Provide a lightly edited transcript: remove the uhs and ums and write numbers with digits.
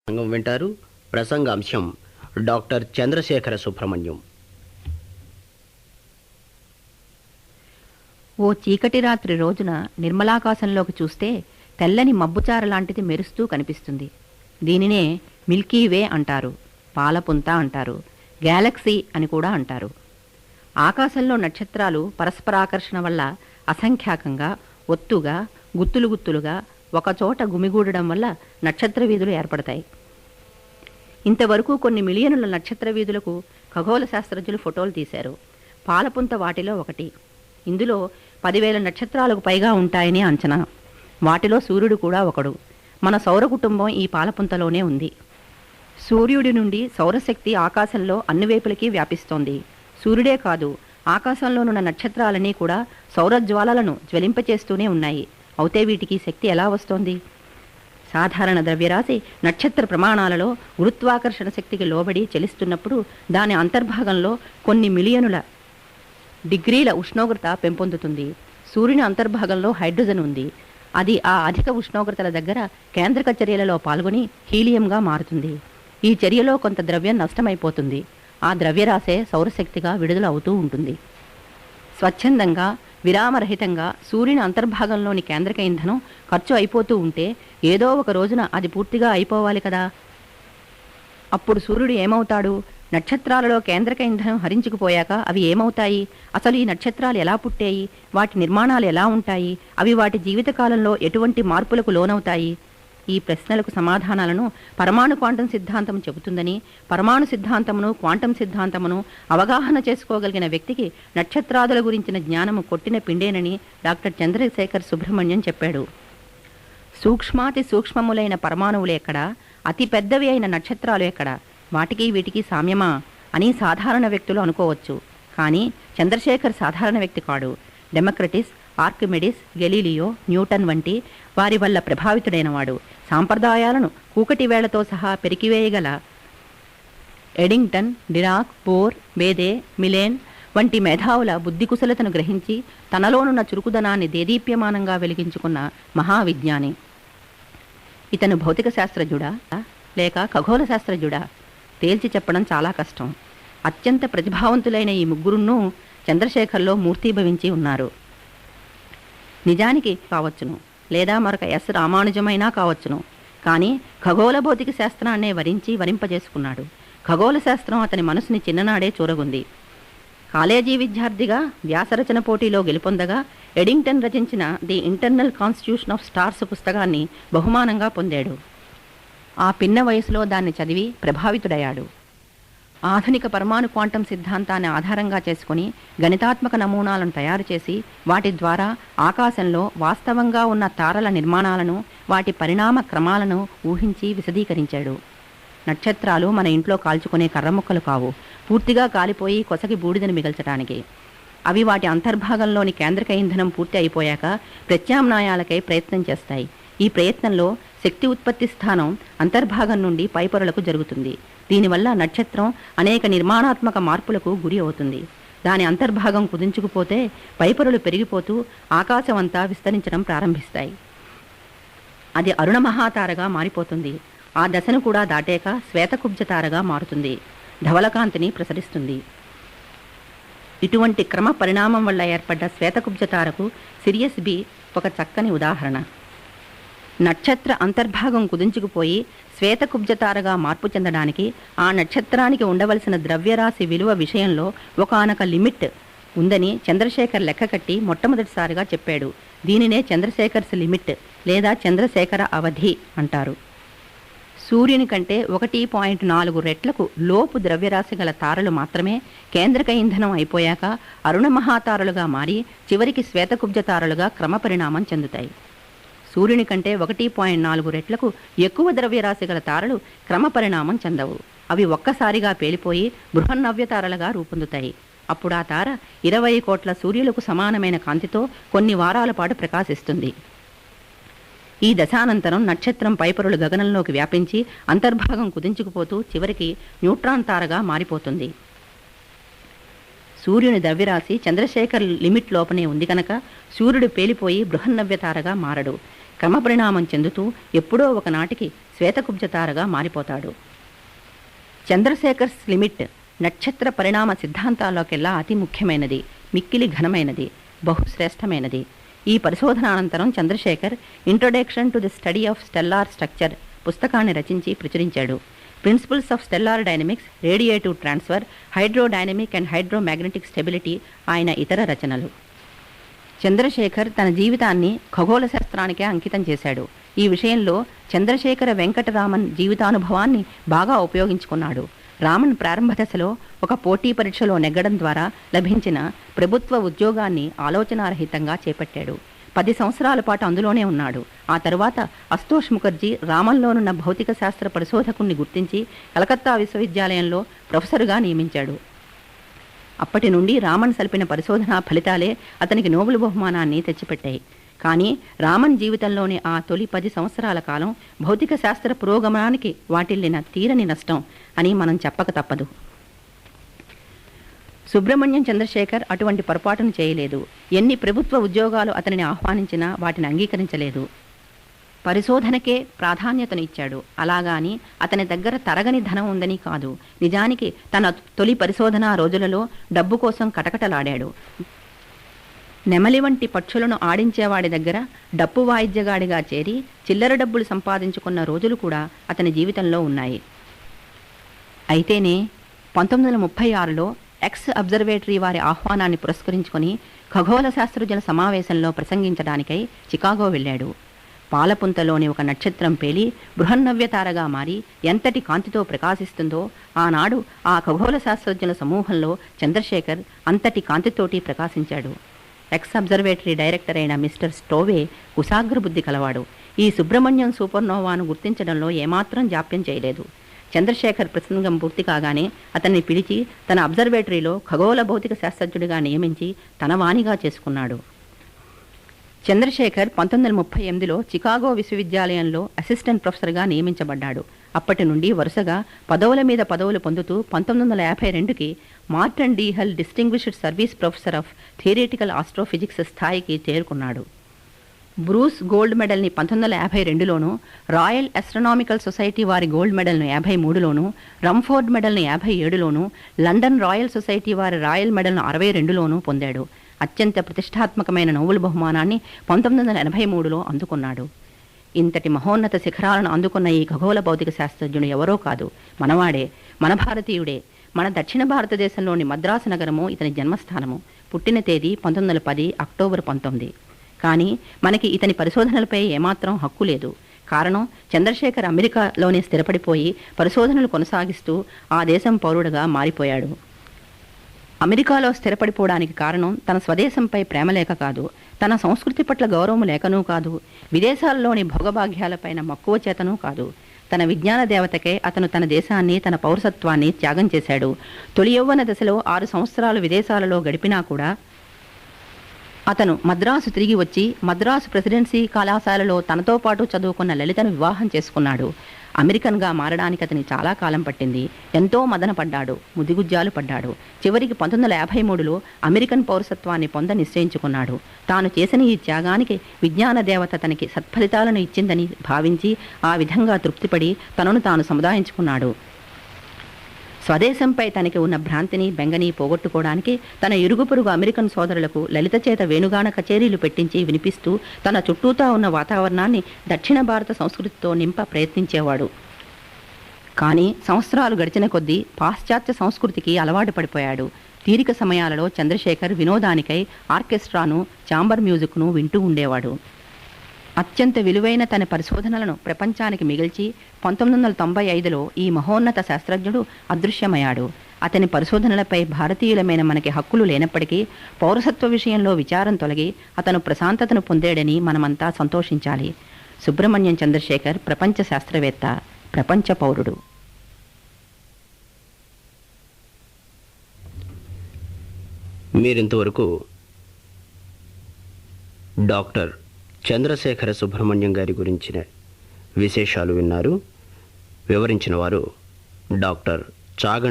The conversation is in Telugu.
సంగం వింటారు. ప్రసంగాంశం డాక్టర్ చంద్రశేఖర సుబ్రహ్మణ్యం. ఓ చీకటి రాత్రి రోజున నిర్మలాకాశంలోకి చూస్తే తెల్లని మబ్బుచార లాంటిది మెరుస్తూ కనిపిస్తుంది. దీనినే మిల్కీవే అంటారు, పాలపుంత అంటారు, గ్యాలక్సీ అని కూడా అంటారు. ఆకాశంలో నక్షత్రాలు పరస్పరాకర్షణ వల్ల అసంఖ్యాకంగా, ఒత్తుగా, గుత్తులు గుత్తులుగా ఒకచోట గుమిగూడడం వల్ల నక్షత్ర వీధులు ఏర్పడతాయి. ఇంతవరకు కొన్ని మిలియనుల నక్షత్ర వీధులకు ఖగోళ శాస్త్రజ్ఞులు ఫోటోలు తీశారు. పాలపుంత వాటిలో ఒకటి. ఇందులో 10,000 నక్షత్రాలకు పైగా ఉంటాయని అంచనా. వాటిలో సూర్యుడు కూడా ఒకడు. మన సౌర కుటుంబం ఈ పాలపుంతలోనే ఉంది. సూర్యుడి నుండి సౌరశక్తి ఆకాశంలో అన్ని వైపులకి వ్యాపిస్తోంది. సూర్యుడే కాదు, ఆకాశంలోనున్న నక్షత్రాలన్నీ కూడా సౌరజ్వాలలను జ్వలింపచేస్తూనే ఉన్నాయి. అయితే వీటికి శక్తి ఎలా వస్తోంది? సాధారణ ద్రవ్యరాశి నక్షత్ర ప్రమాణాలలో గురుత్వాకర్షణ శక్తికి లోబడి చలిస్తున్నప్పుడు దాని అంతర్భాగంలో కొన్ని మిలియనుల డిగ్రీల ఉష్ణోగ్రత పెంపొందుతుంది. సూర్యుని అంతర్భాగంలో హైడ్రోజన్ ఉంది. అది ఆ అధిక ఉష్ణోగ్రతల దగ్గర కేంద్రక చర్యలలో పాల్గొని హీలియంగా మారుతుంది. ఈ చర్యలో కొంత ద్రవ్యం నష్టమైపోతుంది. ఆ ద్రవ్యరాశే సౌరశక్తిగా విడుదల అవుతూ ఉంటుంది. స్వచ్ఛందంగా, విరామరహితంగా సూర్యుని అంతర్భాగంలోని కేంద్రక ఇంధనం ఖర్చు అయిపోతూ ఉంటే ఏదో ఒక రోజున అది పూర్తిగా అయిపోవాలి కదా. అప్పుడు సూర్యుడు ఏమవుతాడు? నక్షత్రాలలో కేంద్రక ఇంధనం హరించుకుపోయాక అవి ఏమవుతాయి? అసలు ఈ నక్షత్రాలు ఎలా పుట్టాయి? వాటి నిర్మాణాలు ఎలా ఉంటాయి? అవి వాటి జీవితకాలంలో ఎటువంటి మార్పులకు లోనవుతాయి? ఈ ప్రశ్నలకు సమాధానాలను పరమాణు క్వాంటం సిద్ధాంతం చెబుతుందని, పరమాణు సిద్ధాంతమును క్వాంటం సిద్ధాంతమును అవగాహన చేసుకోగలిగిన వ్యక్తికి నక్షత్రాదుల గురించిన జ్ఞానము కొట్టిన పిండేనని డాక్టర్ చంద్రశేఖర్ సుబ్రహ్మణ్యం చెప్పాడు. సూక్ష్మాతి సూక్ష్మములైన పరమాణువులు ఎక్కడా? అతి పెద్దవి అయిన నక్షత్రాలు ఎక్కడా? వాటికి వీటికి సామ్యమా అని సాధారణ వ్యక్తులు అనుకోవచ్చు. కానీ చంద్రశేఖర్ సాధారణ వ్యక్తి కాడు. డెమోక్రటిస్, ఆర్కిమెడిస్, గెలీలియో, న్యూటన్ వంటి వారి వల్ల ప్రభావితుడైనవాడు. సాంప్రదాయాలను కూకటి వేళ్లతో సహా పెరికివేయగల ఎడింగ్టన్, డిరాక్, బోర్, బేదే, మిలేన్ వంటి మేధావుల బుద్ధి కుశలతను గ్రహించి తనలోనున్న చురుకుదనాన్ని దేదీప్యమానంగా వెలిగించుకున్న మహావిజ్ఞాని. ఇతను భౌతిక శాస్త్రజ్ఞుడా లేక ఖగోళ శాస్త్రజ్ఞుడా తేల్చి చెప్పడం చాలా కష్టం. అత్యంత ప్రతిభావంతులైన ఈ ముగ్గురున్నూ చంద్రశేఖర్లో మూర్తీభవించి ఉన్నారు. నిజానికి కావచ్చును, లేదా మరొక ఎస్ రామానుజమైనా కావచ్చును. కానీ ఖగోళ భౌతిక శాస్త్రాన్నే వరింపజేసుకున్నాడు. ఖగోళ శాస్త్రం అతని మనసుని చిన్ననాడే చూరగుంది. కాలేజీ విద్యార్థిగా వ్యాసరచన పోటీలో గెలుపొందగా ఎడింగ్టన్ రచించిన the internal constitution of stars పుస్తకాన్ని బహుమానంగా పొందాడు. ఆ పిన్న వయసులో దాన్ని చదివి ప్రభావితుడయ్యాడు. ఆధునిక పరమాణు క్వాంటం సిద్ధాంతాన్ని ఆధారంగా చేసుకుని గణితాత్మక నమూనాలను తయారు చేసి వాటి ద్వారా ఆకాశంలో వాస్తవంగా ఉన్న తారల నిర్మాణాలను, వాటి పరిణామ క్రమాలను ఊహించి విశదీకరించాడు. నక్షత్రాలు మన ఇంట్లో కాల్చుకునే కర్రముక్కలు కావు, పూర్తిగా కాలిపోయి కొసకి బూడిదని మిగల్చడానికి. అవి వాటి అంతర్భాగంలోని కేంద్రక ఇంధనం పూర్తి అయిపోయాక ప్రత్యామ్నాయాలకై ప్రయత్నం చేస్తాయి. ఈ ప్రయత్నంలో శక్తి ఉత్పత్తి స్థానం అంతర్భాగం నుండి పైపొరలకు జరుగుతుంది. దీనివల్ల నక్షత్రం అనేక నిర్మాణాత్మక మార్పులకు గురి అవుతుంది. దాని అంతర్భాగం కుదించుకుపోతే పైపొరలు పెరిగిపోతూ ఆకాశమంతా విస్తరించడం ప్రారంభిస్తాయి. అది అరుణ మహాతారగా మారిపోతుంది. ఆ దశను కూడా దాటాక శ్వేతకుబ్జతారగా మారుతుంది. ధవలకాంతిని ప్రసరిస్తుంది. ఇటువంటి క్రమ పరిణామం వల్ల ఏర్పడ్డ శ్వేతకుబ్జతారకు సిరియస్ బి ఒక చక్కని ఉదాహరణ. నక్షత్ర అంతర్భాగం కుదించుకుపోయి శ్వేతకుబ్జతారగా మార్పు చెందడానికి ఆ నక్షత్రానికి ఉండవలసిన ద్రవ్యరాశి విలువ విషయంలో ఒకానొక లిమిట్ ఉందని చంద్రశేఖర్ లెక్కకట్టి మొట్టమొదటిసారిగా చెప్పాడు. దీనినే చంద్రశేఖర్స్ లిమిట్ లేదా చంద్రశేఖర అవధి అంటారు. సూర్యుని కంటే 1.4 రెట్లకు లోపు ద్రవ్యరాశి గల తారలు మాత్రమే కేంద్రక ఇంధనం అయిపోయాక అరుణ మహాతారలుగా మారి చివరికి శ్వేతకుబ్జతారలుగా క్రమపరిణామం చెందుతాయి. సూర్యుని కంటే 1.4 రెట్లకు ఎక్కువ ద్రవ్యరాశి గల తారలు క్రమపరిణామం చెందవు. అవి ఒక్కసారిగా పేలిపోయి బృహన్నవ్యతారలుగా రూపొందుతాయి. అప్పుడు ఆ తార 20 కోట్ల సూర్యులకు సమానమైన కాంతితో కొన్ని వారాల పాటు ప్రకాశిస్తుంది. ఈ దశానంతరం నక్షత్రం పైపొరలు గగనంలోకి వ్యాపించి అంతర్భాగం కుదించుకుపోతూ చివరికి న్యూట్రాన్ తారగా మారిపోతుంది. సూర్యుని ద్రవ్యరాశి చంద్రశేఖర్ లిమిట్ లోపనే ఉంది కనుక సూర్యుడు పేలిపోయి బృహన్నవ్యతారగా మారడు. క్రమపరిణామం చెందుతూ ఎప్పుడో ఒకనాటికి శ్వేతకుబ్జతారగా మారిపోతాడు. చంద్రశేఖర్స్ లిమిట్ నక్షత్ర పరిణామ సిద్ధాంతాల్లోకెల్లా అతి ముఖ్యమైనది, మిక్కిలి ఘనమైనది, బహుశ్రేష్టమైనది. ఈ పరిశోధనానంతరం Chandrasekhar introduction to the study of stellar structure పుస్తకాన్ని రచించి ప్రచురించాడు. Principles of stellar dynamics, radiative transfer, hydrodynamic and hydromagnetic stability ఆయన ఇతర రచనలు. చంద్రశేఖర్ తన జీవితాన్ని ఖగోళ శాస్త్రానికే అంకితం చేశాడు. ఈ విషయంలో చంద్రశేఖర వెంకటరామన్ జీవితానుభవాన్ని బాగా ఉపయోగించుకున్నాడు. రామన్ ప్రారంభ దశలో ఒక పోటీ పరీక్షలో నెగ్గడం ద్వారా లభించిన ప్రభుత్వ ఉద్యోగాన్ని ఆలోచనారహితంగా చేపట్టాడు. 10 సంవత్సరాల పాటు అందులోనే ఉన్నాడు. ఆ తరువాత అస్తోష్ ముఖర్జీ రామన్లోనున్న భౌతిక శాస్త్ర పరిశోధకుణ్ణి గుర్తించి కలకత్తా విశ్వవిద్యాలయంలో ప్రొఫెసర్గా నియమించాడు. అప్పటి నుండి రామన్ సల్పిన పరిశోధనా ఫలితాలే అతనికి నోబెల్ బహుమానాన్ని తెచ్చిపెట్టాయి. కానీ రామన్ జీవితంలోని ఆ తొలి 10 సంవత్సరాల కాలం భౌతిక శాస్త్ర పురోగమనానికి వాటిల్లిన తీరని నష్టం అని మనం చెప్పక తప్పదు. సుబ్రహ్మణ్యం చంద్రశేఖర్ అటువంటి పొరపాటును చేయలేదు. ఎన్ని ప్రభుత్వ ఉద్యోగాలు అతనిని ఆహ్వానించినా వాటిని అంగీకరించలేదు. పరిశోధనకే ప్రాధాన్యతను ఇచ్చాడు. అలాగాని అతని దగ్గర తరగని ధనం ఉందని కాదు. నిజానికి తన తొలి పరిశోధనా రోజులలో డబ్బు కోసం కటకటలాడాడు. నెమలి వంటి పక్షులను ఆడించేవాడి దగ్గర డప్పు వాయిద్యగాడిగా చేరి చిల్లర డబ్బులు సంపాదించుకున్న రోజులు కూడా అతని జీవితంలో ఉన్నాయి. అయితేనే 1936లో ఎక్స్ అబ్జర్వేటరీ వారి ఆహ్వానాన్ని పురస్కరించుకొని ఖగోళ శాస్త్రజ్ఞుల సమావేశంలో ప్రసంగించడానికై చికాగో వెళ్ళాడు. పాలపుంతలోని ఒక నక్షత్రం పేలి బృహన్నవ్యతారగా మారి ఎంతటి కాంతితో ప్రకాశిస్తుందో ఆనాడు ఆ ఖగోళ శాస్త్రజ్ఞుల సమూహంలో చంద్రశేఖర్ అంతటి కాంతితోటి ప్రకాశించాడు. ఎక్స్ అబ్జర్వేటరీ డైరెక్టర్ అయిన మిస్టర్ స్టోవే కుశాగ్ర బుద్ధి కలవాడు. ఈ సుబ్రహ్మణ్యం సూపర్నోవాను గుర్తించడంలో ఏమాత్రం జాప్యం చేయలేదు. చంద్రశేఖర్ ప్రసంగం పూర్తి కాగానే అతన్ని పిలిచి తన అబ్జర్వేటరీలో ఖగోళ భౌతిక శాస్త్రజ్ఞుడిగా నియమించి తన వాణిగా చేసుకున్నాడు. చంద్రశేఖర్ 1938లో చికాగో విశ్వవిద్యాలయంలో అసిస్టెంట్ ప్రొఫెసర్గా నియమించబడ్డాడు. అప్పటి నుండి వరుసగా పదవుల మీద పదవులు పొందుతూ 1952కి Morton D Hull distinguished service professor of theoretical astrophysics స్థాయికి చేరుకున్నాడు. బ్రూస్ గోల్డ్ మెడల్ని 1952లోను, రాయల్ ఆస్ట్రనామికల్ సొసైటీ వారి గోల్డ్ మెడల్ను 53లోను, రమ్ఫోర్డ్ మెడల్ను 57లోను, లండన్ రాయల్ సొసైటీ వారి రాయల్ మెడల్ను 62లోను పొందాడు. అత్యంత ప్రతిష్టాత్మకమైన నోబెల్ బహుమానాన్ని 1983లో అందుకున్నాడు. ఇంతటి మహోన్నత శిఖరాలను అందుకున్న ఈ ఖగోళ భౌతిక శాస్త్రజ్ఞుడు ఎవరో కాదు, మనవాడే, మన భారతీయుడే. మన దక్షిణ భారతదేశంలోని మద్రాసు నగరము ఇతని జన్మస్థానము. పుట్టిన తేదీ 1910 అక్టోబర్ 19. కానీ మనకి ఇతని పరిశోధనలపై ఏమాత్రం హక్కు లేదు. కారణం, చంద్రశేఖర్ అమెరికాలోనే స్థిరపడిపోయి పరిశోధనలు కొనసాగిస్తూ ఆ దేశం పౌరుడుగా మారిపోయాడు. అమెరికాలో స్థిరపడిపోవడానికి కారణం తన స్వదేశంపై ప్రేమ లేక కాదు, తన సంస్కృతి పట్ల గౌరవం లేకనూ కాదు, విదేశాల్లోని భోగభాగ్యాలపైన మక్కువ చేతనూ కాదు. తన విజ్ఞాన దేవతకే అతను తన దేశాన్ని, తన పౌరసత్వాన్ని త్యాగం చేశాడు. తొలి యవ్వన దశలో 6 సంవత్సరాలు విదేశాలలో గడిపినా కూడా అతను మద్రాసు తిరిగి వచ్చి మద్రాసు ప్రెసిడెన్సీ కళాశాలలో తనతో పాటు చదువుకున్న లలితను వివాహం చేసుకున్నాడు. అమెరికన్గా మారడానికి అతనికి చాలా కాలం పట్టింది. ఎంతో మదన పడ్డాడు, ముదిగుజ్జాలు పడ్డాడు. చివరికి 1953లో అమెరికన్ పౌరసత్వాన్ని నిశ్చయించుకున్నాడు. తాను చేసిన ఈ త్యాగానికి విజ్ఞాన దేవత తనకి సత్ఫలితాలను ఇచ్చిందని భావించి ఆ విధంగా తృప్తిపడి తనను తాను సముదాయించుకున్నాడు. స్వదేశంపై తనకి ఉన్న భ్రాంతిని, బెంగని పోగొట్టుకోవడానికి తన ఇరుగు పొరుగు అమెరికన్ సోదరులకు లలిత చేత వేణుగాన కచేరీలు పెట్టించి వినిపిస్తూ తన చుట్టూతా ఉన్న వాతావరణాన్ని దక్షిణ భారత సంస్కృతితో నింప ప్రయత్నించేవాడు. కానీ సంవత్సరాలు గడిచిన కొద్దీ పాశ్చాత్య సంస్కృతికి అలవాటు పడిపోయాడు. తీరిక సమయాలలో చంద్రశేఖర్ వినోదానికై ఆర్కెస్ట్రాను, ఛాంబర్ మ్యూజిక్ను వింటూ ఉండేవాడు. అత్యంత విలువైన తన పరిశోధనలను ప్రపంచానికి మిగిల్చి 1995లో ఈ మహోన్నత శాస్త్రజ్ఞుడు అదృశ్యమయ్యాడు. అతని పరిశోధనలపై భారతీయులమైన మనకి హక్కులు లేనప్పటికీ పౌరసత్వ విషయంలో విచారం తొలగి అతను ప్రశాంతతను పొందాడని మనమంతా సంతోషించాలి. సుబ్రహ్మణ్యం చంద్రశేఖర్ ప్రపంచ శాస్త్రవేత్త, ప్రపంచ పౌరుడు. మీరింతవరకు డాక్టర్ చంద్రశేఖర సుబ్రహ్మణ్యం గారి గురించిన విశేషాలు విన్నారు. వివరించిన వారు డాక్టర్ చాగంటి